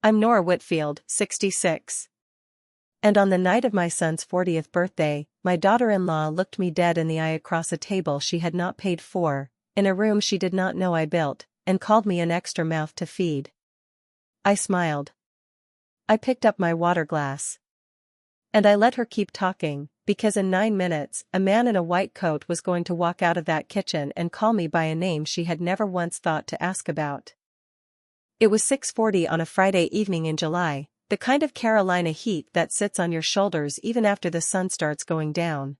I'm Nora Whitfield, 66. And on the night of my son's 40th birthday, my daughter-in-law looked me dead in the eye across a table she had not paid for, in a room she did not know I built, and called me an extra mouth to feed. I smiled. I picked up my water glass. And I let her keep talking, because in 9 minutes, a man in a white coat was going to walk out of that kitchen and call me by a name she had never once thought to ask about. It was 6:40 on a Friday evening in July, the kind of Carolina heat that sits on your shoulders even after the sun starts going down.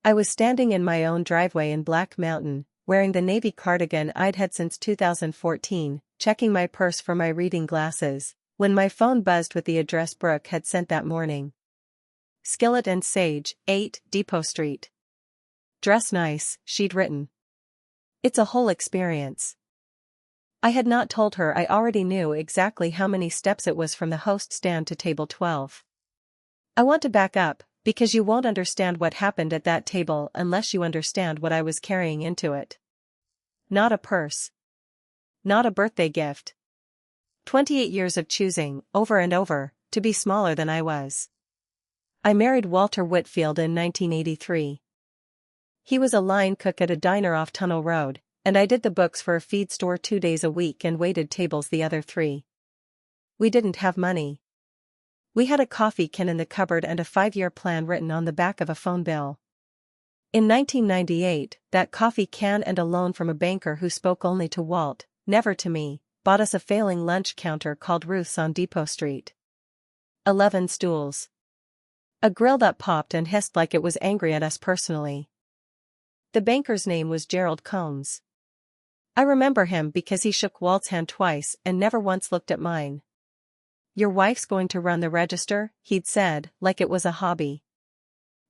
I was standing in my own driveway in Black Mountain, wearing the navy cardigan I'd had since 2014, checking my purse for my reading glasses, when my phone buzzed with the address Brooke had sent that morning. Skillet and Sage, 8, Depot Street. Dress nice, she'd written. It's a whole experience. I had not told her I already knew exactly how many steps it was from the host stand to table 12. I want to back up, because you won't understand what happened at that table unless you understand what I was carrying into it. Not a purse. Not a birthday gift. 28 years of choosing, over and over, to be smaller than I was. I married Walter Whitfield in 1983. He was a line cook at a diner off Tunnel Road, and I did the books for a feed store 2 days a week and waited tables the other 3. We didn't have money. We had a coffee can in the cupboard and a 5-year plan written on the back of a phone bill. In 1998, that coffee can and a loan from a banker who spoke only to Walt, never to me, bought us a failing lunch counter called Ruth's on Depot Street. 11 stools. A grill that popped and hissed like it was angry at us personally. The banker's name was Gerald Combs. I remember him because he shook Walt's hand twice and never once looked at mine. "Your wife's going to run the register," he'd said, like it was a hobby.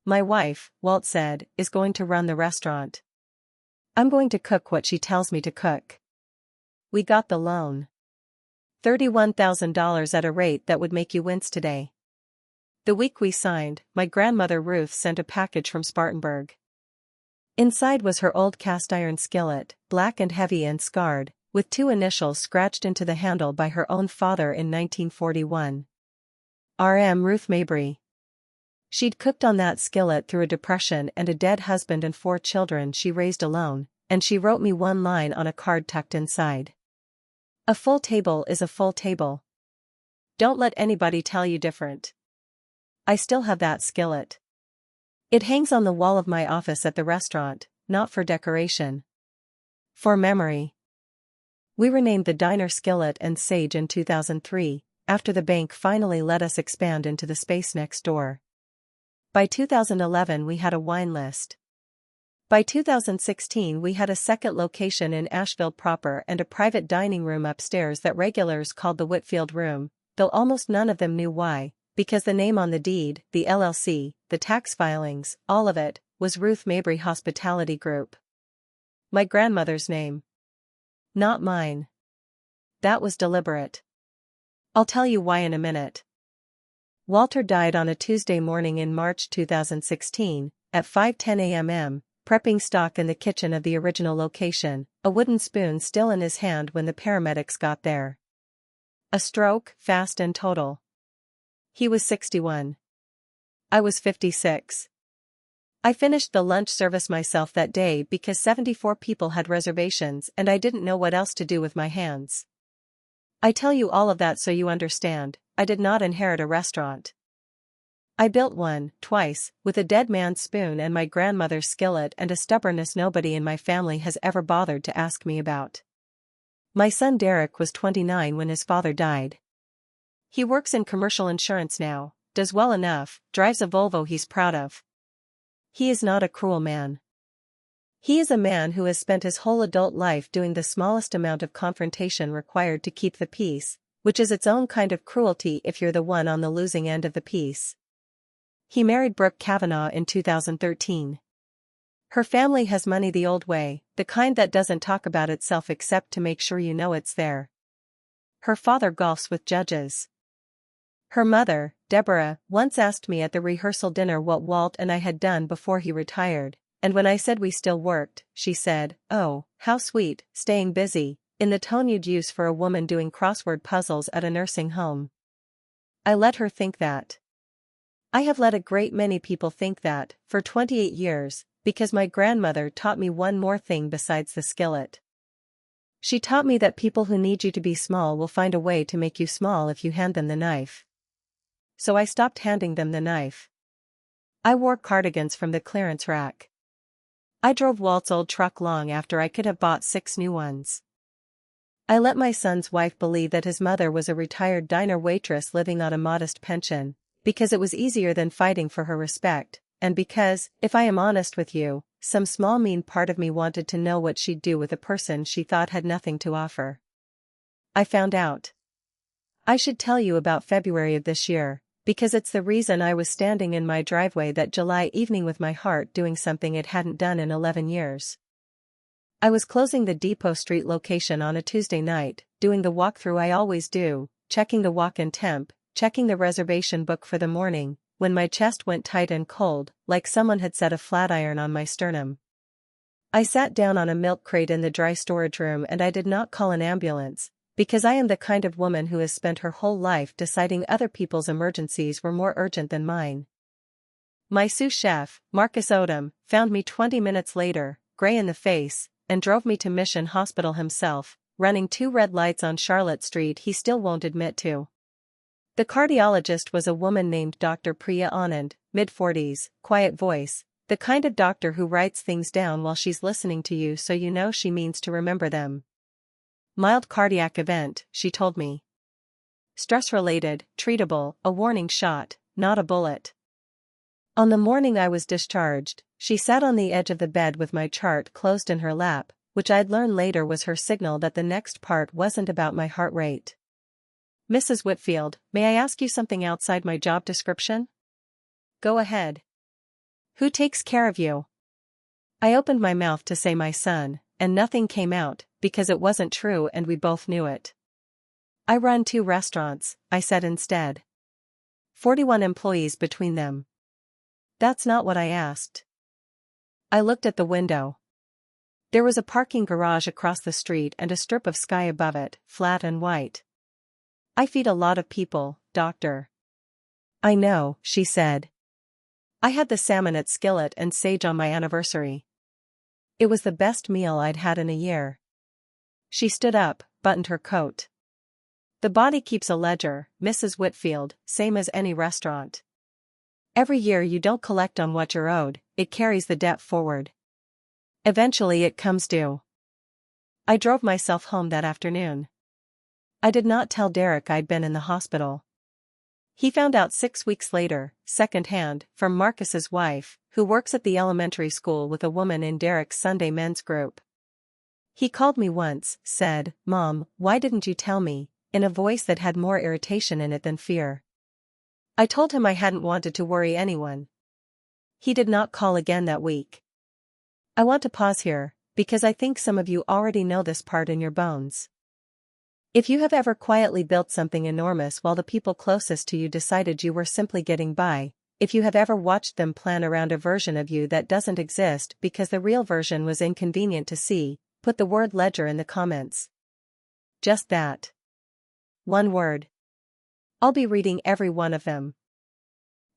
"My wife," Walt said, "is going to run the restaurant. I'm going to cook what she tells me to cook." We got the loan. $31,000 at a rate that would make you wince today. The week we signed, my grandmother Ruth sent a package from Spartanburg. Inside was her old cast-iron skillet, black and heavy and scarred, with 2 initials scratched into the handle by her own father in 1941. R.M. Ruth Mabry. She'd cooked on that skillet through a depression and a dead husband and 4 children she raised alone, and she wrote me one line on a card tucked inside. "A full table is a full table. Don't let anybody tell you different." I still have that skillet. It hangs on the wall of my office at the restaurant, not for decoration. For memory. We renamed the diner Skillet and Sage in 2003, after the bank finally let us expand into the space next door. By 2011 we had a wine list. By 2016 we had a second location in Asheville proper and a private dining room upstairs that regulars called the Whitfield Room, though almost none of them knew why. Because the name on the deed, the LLC, the tax filings, all of it, was Ruth Mabry Hospitality Group. My grandmother's name. Not mine. That was deliberate. I'll tell you why in a minute. Walter died on a Tuesday morning in March 2016, at 5:10 a.m., prepping stock in the kitchen of the original location, a wooden spoon still in his hand when the paramedics got there. A stroke, fast and total. He was 61. I was 56. I finished the lunch service myself that day because 74 people had reservations and I didn't know what else to do with my hands. I tell you all of that so you understand, I did not inherit a restaurant. I built one, twice, with a dead man's spoon and my grandmother's skillet and a stubbornness nobody in my family has ever bothered to ask me about. My son Derek was 29 when his father died. He works in commercial insurance now, does well enough, drives a Volvo he's proud of. He is not a cruel man. He is a man who has spent his whole adult life doing the smallest amount of confrontation required to keep the peace, which is its own kind of cruelty if you're the one on the losing end of the peace. He married Brooke Kavanaugh in 2013. Her family has money the old way, the kind that doesn't talk about itself except to make sure you know it's there. Her father golfs with judges. Her mother, Deborah, once asked me at the rehearsal dinner what Walt and I had done before he retired, and when I said we still worked, she said, "Oh, how sweet, staying busy, in the tone you'd use for a woman doing crossword puzzles at a nursing home. I let her think that. I have let a great many people think that, for 28 years, because my grandmother taught me one more thing besides the skillet. She taught me that people who need you to be small will find a way to make you small if you hand them the knife. So I stopped handing them the knife. I wore cardigans from the clearance rack. I drove Walt's old truck long after I could have bought 6 new ones. I let my son's wife believe that his mother was a retired diner waitress living on a modest pension, because it was easier than fighting for her respect, and because, if I am honest with you, some small mean part of me wanted to know what she'd do with a person she thought had nothing to offer. I found out. I should tell you about February of this year, because it's the reason I was standing in my driveway that July evening with my heart doing something it hadn't done in 11 years. I was closing the Depot Street location on a Tuesday night, doing the walkthrough I always do, checking the walk-in temp, checking the reservation book for the morning, when my chest went tight and cold, like someone had set a flat iron on my sternum. I sat down on a milk crate in the dry storage room and I did not call an ambulance, because I am the kind of woman who has spent her whole life deciding other people's emergencies were more urgent than mine. My sous chef, Marcus Odom, found me 20 minutes later, gray in the face, and drove me to Mission Hospital himself, running 2 red lights on Charlotte Street he still won't admit to. The cardiologist was a woman named Dr. Priya Anand, mid-40s, quiet voice, the kind of doctor who writes things down while she's listening to you so you know she means to remember them. Mild cardiac event, she told me. Stress-related, treatable, a warning shot, not a bullet. On the morning I was discharged, she sat on the edge of the bed with my chart closed in her lap, which I'd learn later was her signal that the next part wasn't about my heart rate. Mrs. Whitfield, may I ask you something outside my job description? Go ahead. Who takes care of you? I opened my mouth to say my son, and nothing came out, because it wasn't true and we both knew it. I run 2 restaurants, I said instead. 41 employees between them. That's not what I asked. I looked at the window. There was a parking garage across the street and a strip of sky above it, flat and white. I feed a lot of people, doctor. I know, she said. I had the salmon at Skillet and Sage on my anniversary. It was the best meal I'd had in a year. She stood up, buttoned her coat. The body keeps a ledger, Mrs. Whitfield, same as any restaurant. Every year you don't collect on what you're owed, it carries the debt forward. Eventually it comes due. I drove myself home that afternoon. I did not tell Derek I'd been in the hospital. He found out 6 weeks later, second-hand, from Marcus's wife, who works at the elementary school with a woman in Derek's Sunday men's group. He called me once, said, "Mom, why didn't you tell me?" in a voice that had more irritation in it than fear. I told him I hadn't wanted to worry anyone. He did not call again that week. I want to pause here, because I think some of you already know this part in your bones. If you have ever quietly built something enormous while the people closest to you decided you were simply getting by, if you have ever watched them plan around a version of you that doesn't exist because the real version was inconvenient to see, put the word ledger in the comments. Just that. One word. I'll be reading every one of them.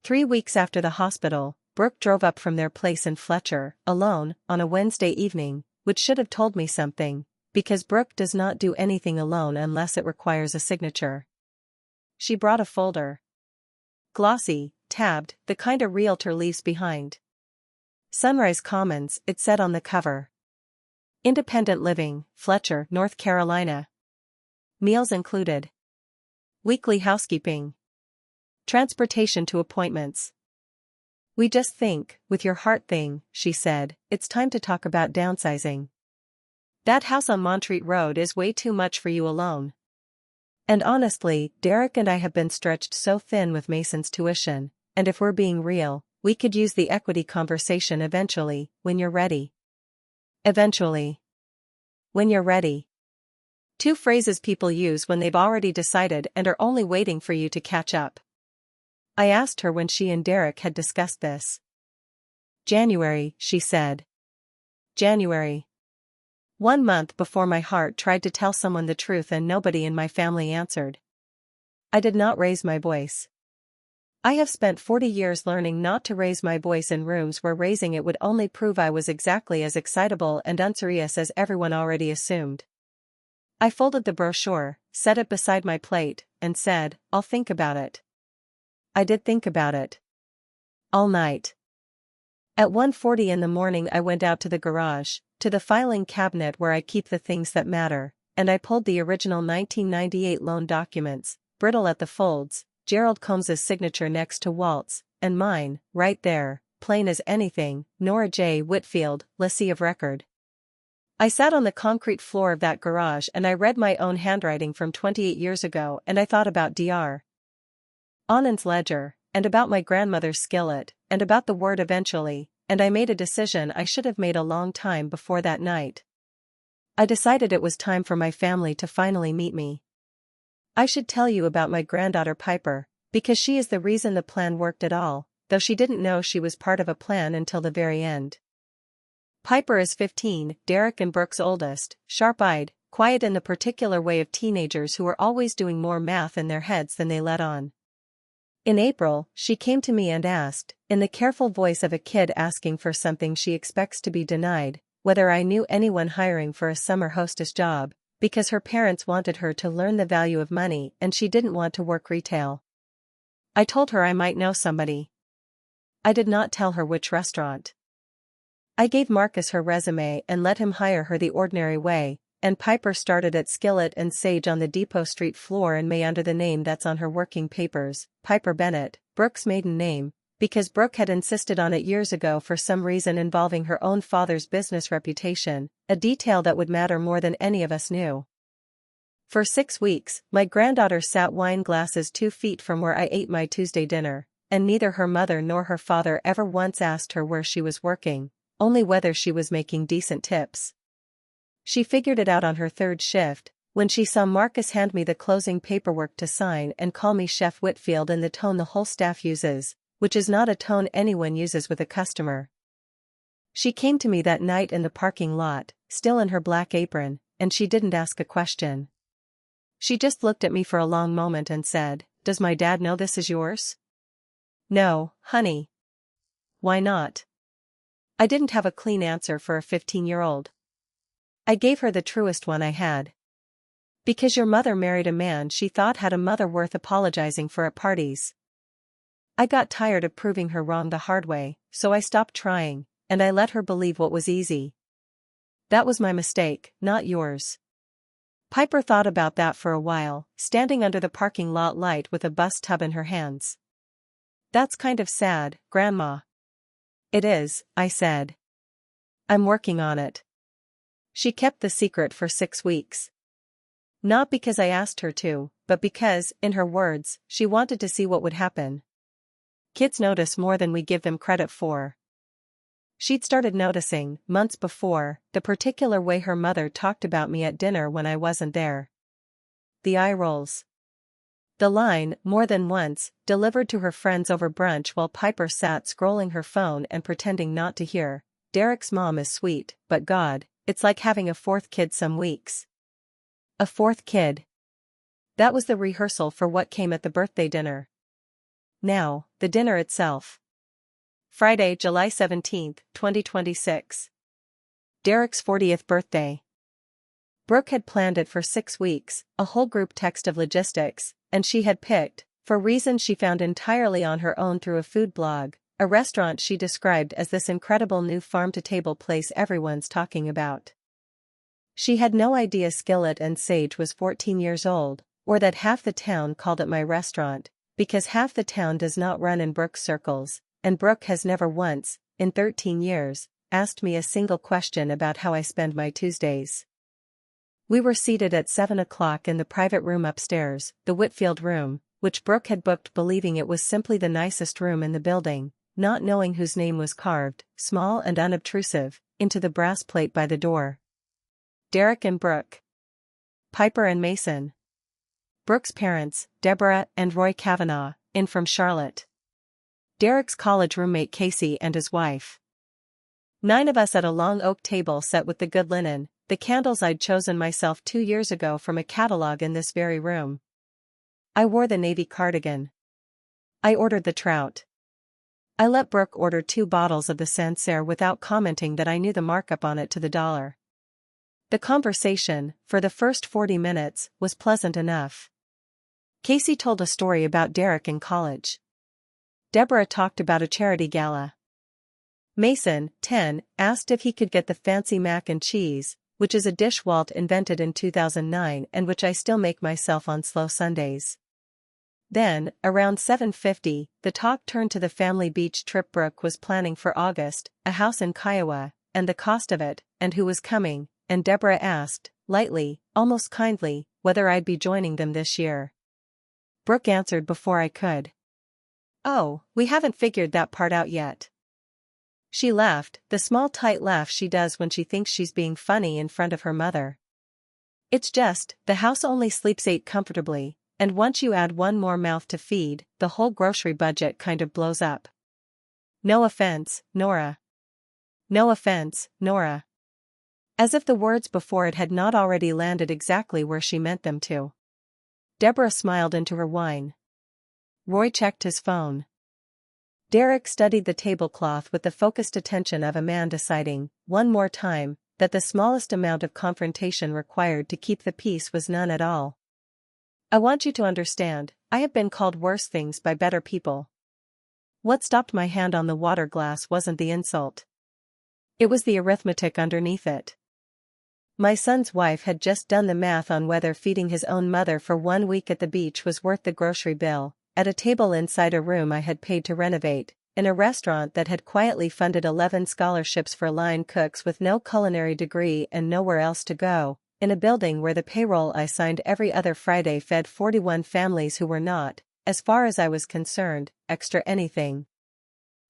3 weeks after the hospital, Brooke drove up from their place in Fletcher, alone, on a Wednesday evening, which should have told me something, because Brooke does not do anything alone unless it requires a signature. She brought a folder. Glossy, tabbed, the kind a realtor leaves behind. Sunrise Commons, it said on the cover. Independent living, Fletcher, North Carolina. Meals included. Weekly housekeeping. Transportation to appointments. We just think, with your heart thing, she said, it's time to talk about downsizing. That house on Montreat Road is way too much for you alone. And honestly, Derek and I have been stretched so thin with Mason's tuition, and if we're being real, we could use the equity conversation eventually, when you're ready. Eventually. When you're ready. 2 phrases people use when they've already decided and are only waiting for you to catch up. I asked her when she and Derek had discussed this. January, she said. January. 1 month before my heart tried to tell someone the truth and nobody in my family answered. I did not raise my voice. I have spent 40 years learning not to raise my voice in rooms where raising it would only prove I was exactly as excitable and unserious as everyone already assumed. I folded the brochure, set it beside my plate, and said, "I'll think about it." I did think about it. All night. At 1:40 in the morning I went out to the garage, to the filing cabinet where I keep the things that matter, and I pulled the original 1998 loan documents, brittle at the folds, Gerald Combs's signature next to Walt's, and mine, right there, plain as anything, Nora J. Whitfield, lessee of record. I sat on the concrete floor of that garage and I read my own handwriting from 28 years ago, and I thought about Dr. Anand's ledger, and about my grandmother's skillet, and about the word eventually, and I made a decision I should have made a long time before that night. I decided it was time for my family to finally meet me. I should tell you about my granddaughter Piper, because she is the reason the plan worked at all, though she didn't know she was part of a plan until the very end. Piper is 15, Derek and Brooke's oldest, sharp-eyed, quiet in the particular way of teenagers who are always doing more math in their heads than they let on. In April, she came to me and asked, in the careful voice of a kid asking for something she expects to be denied, whether I knew anyone hiring for a summer hostess job, because her parents wanted her to learn the value of money and she didn't want to work retail. I told her I might know somebody. I did not tell her which restaurant. I gave Marcus her resume and let him hire her the ordinary way, and Piper started at Skillet and Sage on the Depot Street floor in May under the name that's on her working papers, Piper Bennett, Brooke's maiden name, because Brooke had insisted on it years ago for some reason involving her own father's business reputation, a detail that would matter more than any of us knew. For 6 weeks, my granddaughter sat wine glasses 2 feet from where I ate my Tuesday dinner, and neither her mother nor her father ever once asked her where she was working, only whether she was making decent tips. She figured it out on her 3rd shift, when she saw Marcus hand me the closing paperwork to sign and call me Chef Whitfield in the tone the whole staff uses, which is not a tone anyone uses with a customer. She came to me that night in the parking lot, still in her black apron, and she didn't ask a question. She just looked at me for a long moment and said, "Does my dad know this is yours?" "No, honey." "Why not?" I didn't have a clean answer for a 15-year-old. I gave her the truest one I had. "Because your mother married a man she thought had a mother worth apologizing for at parties." I got tired of proving her wrong the hard way, so I stopped trying, and I let her believe what was easy. "That was my mistake, not yours." Piper thought about that for a while, standing under the parking lot light with a bus tub in her hands. "That's kind of sad, Grandma." "It is," I said. "I'm working on it." She kept the secret for 6 weeks. Not because I asked her to, but because, in her words, she wanted to see what would happen. Kids notice more than we give them credit for. She'd started noticing, months before, the particular way her mother talked about me at dinner when I wasn't there. The eye rolls. The line, more than once, delivered to her friends over brunch while Piper sat scrolling her phone and pretending not to hear, "Derek's mom is sweet, but God, it's like having a 4th kid some weeks." A 4th kid. That was the rehearsal for what came at the birthday dinner. Now, the dinner itself. Friday, July 17, 2026. Derek's 40th birthday. Brooke had planned it for 6 weeks, a whole group text of logistics, and she had picked, for reasons she found entirely on her own through a food blog, a restaurant she described as this incredible new farm-to-table place everyone's talking about. She had no idea Skillet and Sage was 14 years old, or that half the town called it my restaurant, because half the town does not run in Brooke's circles, and Brooke has never once, in 13 years, asked me a single question about how I spend my Tuesdays. We were seated at 7 o'clock in the private room upstairs, the Whitfield room, which Brooke had booked believing it was simply the nicest room in the building, not knowing whose name was carved, small and unobtrusive, into the brass plate by the door. Derek and Brooke. Piper and Mason. Brooke's parents, Deborah and Roy Kavanaugh, in from Charlotte. Derek's college roommate Casey and his wife. 9 of us at a long oak table set with the good linen, the candles I'd chosen myself 2 years ago from a catalog in this very room. I wore the navy cardigan. I ordered the trout. I let Brooke order 2 bottles of the Sancerre without commenting that I knew the markup on it to the dollar. The conversation, for the first 40 minutes, was pleasant enough. Casey told a story about Derek in college. Deborah talked about a charity gala. Mason, 10, asked if he could get the fancy mac and cheese, which is a dish Walt invented in 2009 and which I still make myself on slow Sundays. Then, around 7:50, the talk turned to the family beach trip Brooke was planning for August, a house in Kiowa, and the cost of it, and who was coming, and Deborah asked, lightly, almost kindly, whether I'd be joining them this year. Brooke answered before I could. "Oh, we haven't figured that part out yet." She laughed, the small tight laugh she does when she thinks she's being funny in front of her mother. "It's just, the house only sleeps 8 comfortably. And once you add one more mouth to feed, the whole grocery budget kind of blows up. No offense, Nora. No offense, Nora." As if the words before it had not already landed exactly where she meant them to. Deborah smiled into her wine. Roy checked his phone. Derek studied the tablecloth with the focused attention of a man deciding, one more time, that the smallest amount of confrontation required to keep the peace was none at all. "I want you to understand, I have been called worse things by better people." What stopped my hand on the water glass wasn't the insult. It was the arithmetic underneath it. My son's wife had just done the math on whether feeding his own mother for 1 week at the beach was worth the grocery bill, at a table inside a room I had paid to renovate, in a restaurant that had quietly funded 11 scholarships for line cooks with no culinary degree and nowhere else to go, in a building where the payroll I signed every other Friday fed 41 families who were not, as far as I was concerned, extra anything.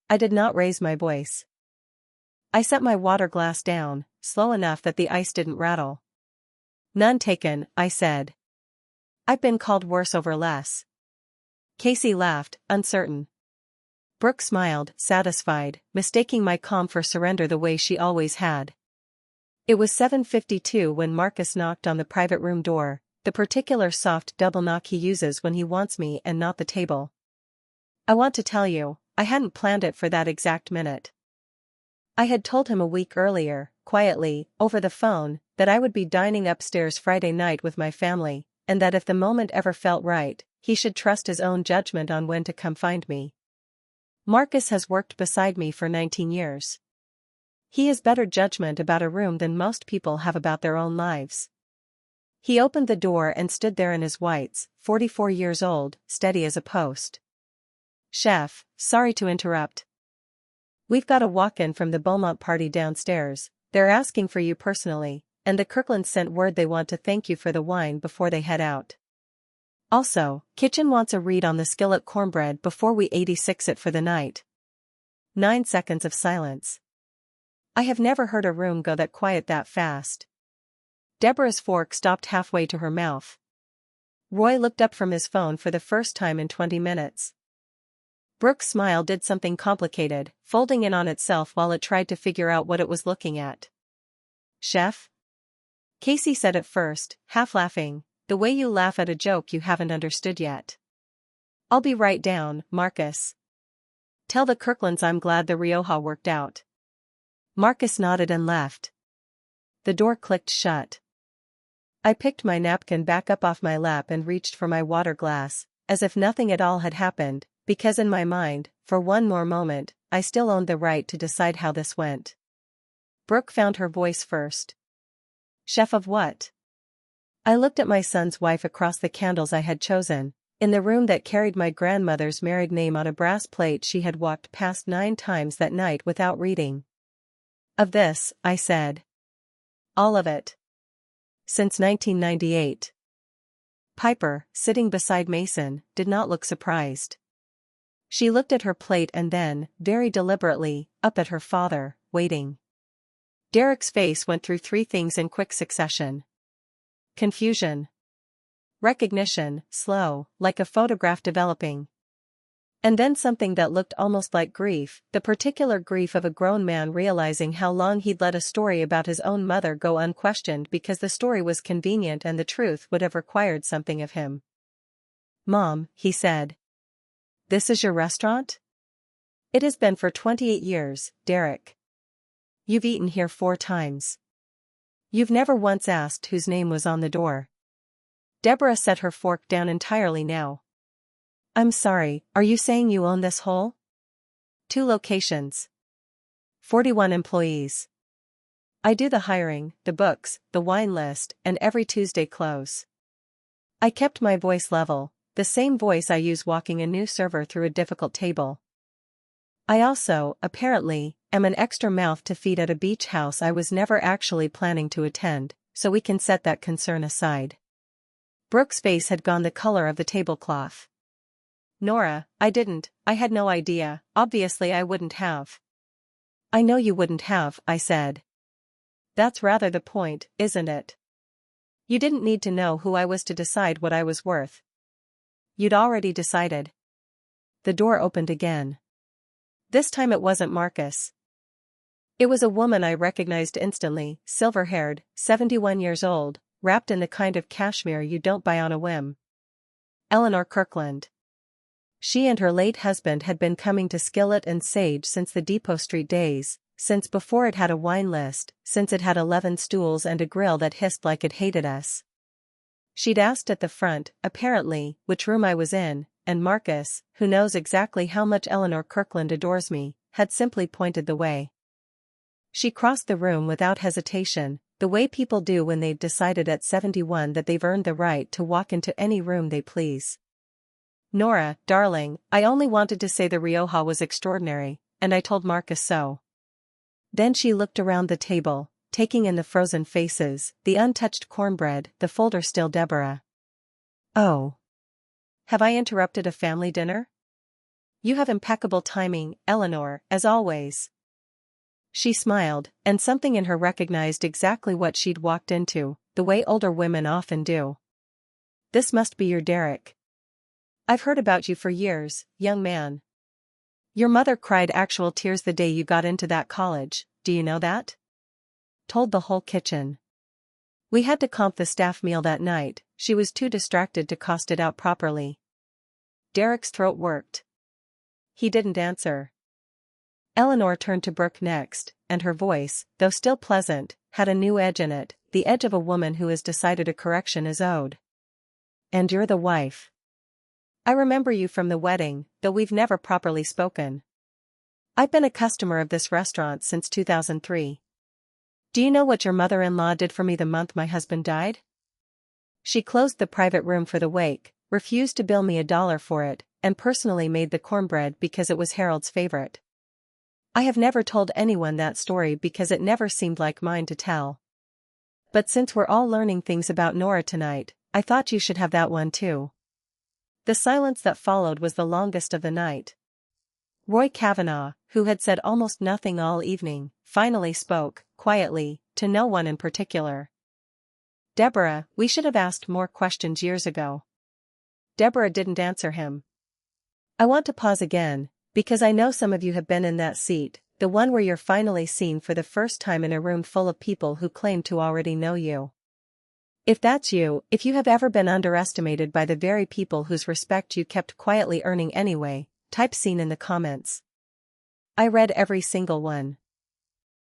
I did not raise my voice. I set my water glass down, slow enough that the ice didn't rattle. "None taken," I said. "I've been called worse over less." Casey laughed, uncertain. Brooke smiled, satisfied, mistaking my calm for surrender the way she always had. It was 7:52 when Marcus knocked on the private room door, the particular soft double knock he uses when he wants me and not the table. I want to tell you, I hadn't planned it for that exact minute. I had told him a week earlier, quietly, over the phone, that I would be dining upstairs Friday night with my family, and that if the moment ever felt right, he should trust his own judgment on when to come find me. Marcus has worked beside me for 19 years. He has better judgment about a room than most people have about their own lives. He opened the door and stood there in his whites, 44 years old, steady as a post. "Chef, sorry to interrupt. We've got a walk-in from the Beaumont party downstairs, they're asking for you personally, and the Kirklands sent word they want to thank you for the wine before they head out. Also, kitchen wants a read on the skillet cornbread before we 86 it for the night." 9 seconds of silence. I have never heard a room go that quiet that fast. Deborah's fork stopped halfway to her mouth. Roy looked up from his phone for the first time in 20 minutes. Brooke's smile did something complicated, folding in on itself while it tried to figure out what it was looking at. "Chef?" Casey said at first, half laughing, the way you laugh at a joke you haven't understood yet. "I'll be right down, Marcus. Tell the Kirklands I'm glad the Rioja worked out." Marcus nodded and left. The door clicked shut. I picked my napkin back up off my lap and reached for my water glass, as if nothing at all had happened, because in my mind, for one more moment, I still owned the right to decide how this went. Brooke found her voice first. "Chef of what?" I looked at my son's wife across the candles I had chosen, in the room that carried my grandmother's married name on a brass plate she had walked past 9 times that night without reading. "Of this," I said. "All of it. Since 1998. Piper, sitting beside Mason, did not look surprised. She looked at her plate and then, very deliberately, up at her father, waiting. Derek's face went through 3 things in quick succession. Confusion. Recognition, slow, like a photograph developing. And then something that looked almost like grief, the particular grief of a grown man realizing how long he'd let a story about his own mother go unquestioned because the story was convenient and the truth would have required something of him. "Mom," he said. "This is your restaurant?" "It has been for 28 years, Derek. You've eaten here 4 times. You've never once asked whose name was on the door." Deborah set her fork down entirely now. "I'm sorry, are you saying you own this whole?" "2 locations. 41 employees. I do the hiring, the books, the wine list, and every Tuesday close." I kept my voice level, the same voice I use walking a new server through a difficult table. "I also, apparently, am an extra mouth to feed at a beach house I was never actually planning to attend, so we can set that concern aside." Brooke's face had gone the color of the tablecloth. "Nora, I had no idea, obviously I wouldn't have." "I know you wouldn't have," I said. "That's rather the point, isn't it? You didn't need to know who I was to decide what I was worth. You'd already decided." The door opened again. This time it wasn't Marcus. It was a woman I recognized instantly, silver-haired, 71 years old, wrapped in the kind of cashmere you don't buy on a whim. Eleanor Kirkland. She and her late husband had been coming to Skillet and Sage since the Depot Street days, since before it had a wine list, since it had 11 stools and a grill that hissed like it hated us. She'd asked at the front, apparently, which room I was in, and Marcus, who knows exactly how much Eleanor Kirkland adores me, had simply pointed the way. She crossed the room without hesitation, the way people do when they've decided at 71 that they've earned the right to walk into any room they please. "Nora, darling, I only wanted to say the Rioja was extraordinary, and I told Marcus so." Then she looked around the table, taking in the frozen faces, the untouched cornbread, the folder still Deborah. "Oh. Have I interrupted a family dinner?" "You have impeccable timing, Eleanor, as always." She smiled, and something in her recognized exactly what she'd walked into, the way older women often do. "This must be your Derek. I've heard about you for years, young man. Your mother cried actual tears the day you got into that college, do you know that?" Told the whole kitchen. We had to comp the staff meal that night, she was too distracted to cost it out properly. Derek's throat worked. He didn't answer. Eleanor turned to Brooke next, and her voice, though still pleasant, had a new edge in it, the edge of a woman who has decided a correction is owed. "And you're the wife. I remember you from the wedding, though we've never properly spoken. I've been a customer of this restaurant since 2003. Do you know what your mother-in-law did for me the month my husband died? She closed the private room for the wake, refused to bill me $1 for it, and personally made the cornbread because it was Harold's favorite. I have never told anyone that story because it never seemed like mine to tell. But since we're all learning things about Nora tonight, I thought you should have that one too." The silence that followed was the longest of the night. Roy Kavanaugh, who had said almost nothing all evening, finally spoke, quietly, to no one in particular. "Deborah, we should have asked more questions years ago." Deborah didn't answer him. "I want to pause again, because I know some of you have been in that seat, the one where you're finally seen for the first time in a room full of people who claim to already know you. If that's you, if you have ever been underestimated by the very people whose respect you kept quietly earning anyway, type "seen" in the comments. I read every single one.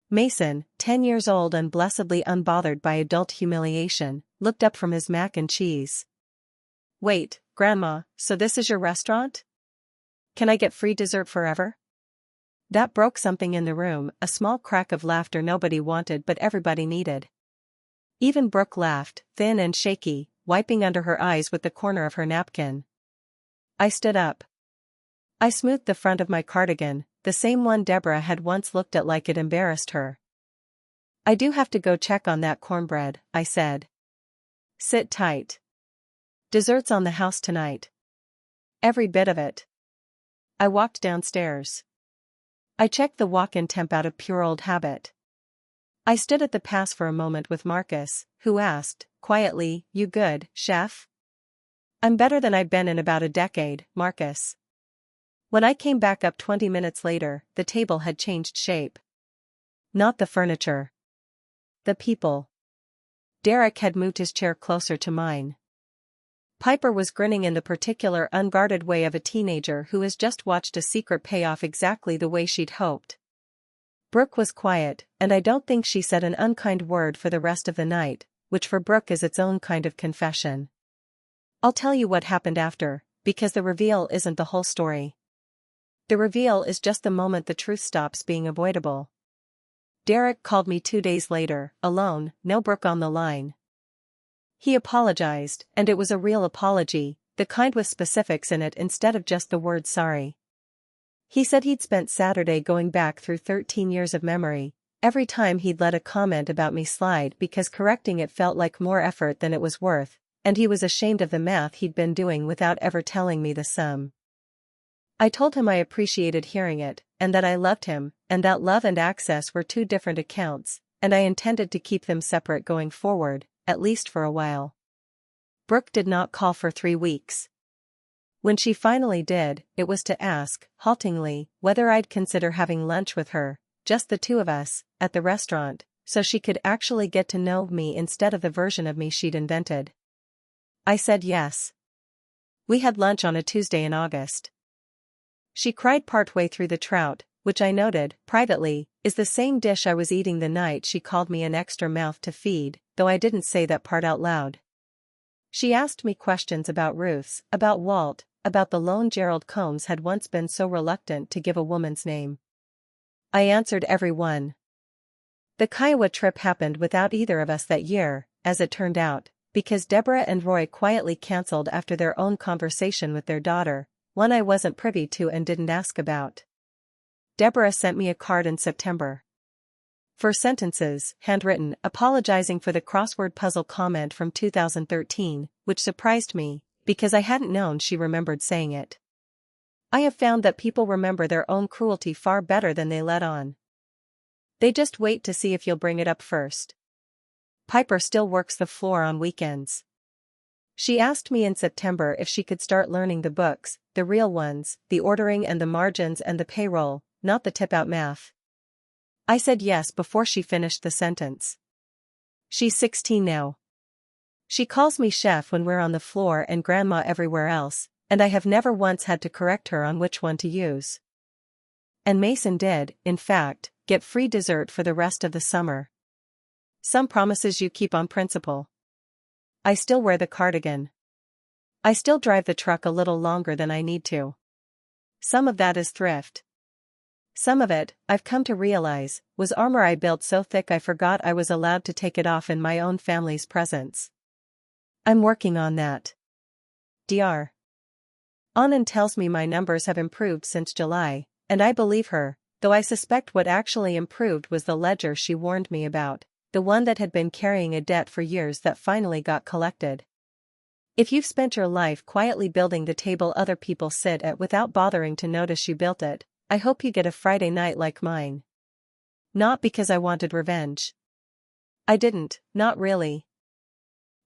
Mason, 10 years old and blessedly unbothered by adult humiliation, looked up from his mac and cheese. "Wait, Grandma, so this is your restaurant? Can I get free dessert forever?" That broke something in the room, a small crack of laughter nobody wanted but everybody needed. Even Brooke laughed, thin and shaky, wiping under her eyes with the corner of her napkin. I stood up. I smoothed the front of my cardigan, the same one Deborah had once looked at like it embarrassed her. "I do have to go check on that cornbread," I said. "Sit tight. Dessert's on the house tonight. Every bit of it." I walked downstairs. I checked the walk-in temp out of pure old habit. I stood at the pass for a moment with Marcus, who asked, quietly, "You good, chef?" "I'm better than I've been in about a decade, Marcus." When I came back up 20 minutes later, the table had changed shape. Not the furniture. The people. Derek had moved his chair closer to mine. Piper was grinning in the particular unguarded way of a teenager who has just watched a secret pay off exactly the way she'd hoped. Brooke was quiet, and I don't think she said an unkind word for the rest of the night, which for Brooke is its own kind of confession. I'll tell you what happened after, because the reveal isn't the whole story. The reveal is just the moment the truth stops being avoidable. Derek called me 2 days later, alone, no Brooke on the line. He apologized, and it was a real apology, the kind with specifics in it instead of just the word sorry. He said he'd spent Saturday going back through 13 years of memory, every time he'd let a comment about me slide because correcting it felt like more effort than it was worth, and he was ashamed of the math he'd been doing without ever telling me the sum. I told him I appreciated hearing it, and that I loved him, and that love and access were 2 different accounts, and I intended to keep them separate going forward, at least for a while. Brooke did not call for 3 weeks. When she finally did, it was to ask, haltingly, whether I'd consider having lunch with her, just the 2 of us, at the restaurant, so she could actually get to know me instead of the version of me she'd invented. I said yes. We had lunch on a Tuesday in August. She cried partway through the trout, which I noted, privately, is the same dish I was eating the night she called me an extra mouth to feed, though I didn't say that part out loud. She asked me questions about Ruth's, about Walt, about the loan Gerald Combs had once been so reluctant to give a woman's name. I answered every one. The Kiowa trip happened without either of us that year, as it turned out, because Deborah and Roy quietly cancelled after their own conversation with their daughter, one I wasn't privy to and didn't ask about. Deborah sent me a card in September. 4 sentences, handwritten, apologizing for the crossword puzzle comment from 2013, which surprised me, because I hadn't known she remembered saying it. I have found that people remember their own cruelty far better than they let on. They just wait to see if you'll bring it up first. Piper still works the floor on weekends. She asked me in September if she could start learning the books, the real ones, the ordering and the margins and the payroll, not the tip-out math. I said yes before she finished the sentence. She's 16 now. She calls me chef when we're on the floor and grandma everywhere else, and I have never once had to correct her on which one to use. And Mason did, in fact, get free dessert for the rest of the summer. Some promises you keep on principle. I still wear the cardigan. I still drive the truck a little longer than I need to. Some of that is thrift. Some of it, I've come to realize, was armor I built so thick I forgot I was allowed to take it off in my own family's presence. I'm working on that. Dr. Anand tells me my numbers have improved since July, and I believe her, though I suspect what actually improved was the ledger she warned me about, the one that had been carrying a debt for years that finally got collected. If you've spent your life quietly building the table other people sit at without bothering to notice you built it, I hope you get a Friday night like mine. Not because I wanted revenge. I didn't, not really.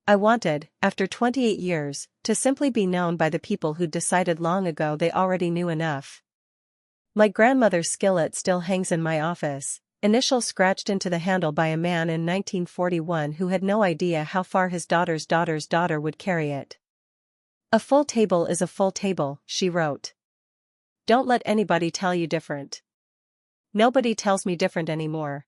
I wanted, after 28 years, to simply be known by the people who'd decided long ago they already knew enough. My grandmother's skillet still hangs in my office, initials scratched into the handle by a man in 1941 who had no idea how far his daughter's daughter's daughter would carry it. A full table is a full table, she wrote. Don't let anybody tell you different. Nobody tells me different anymore.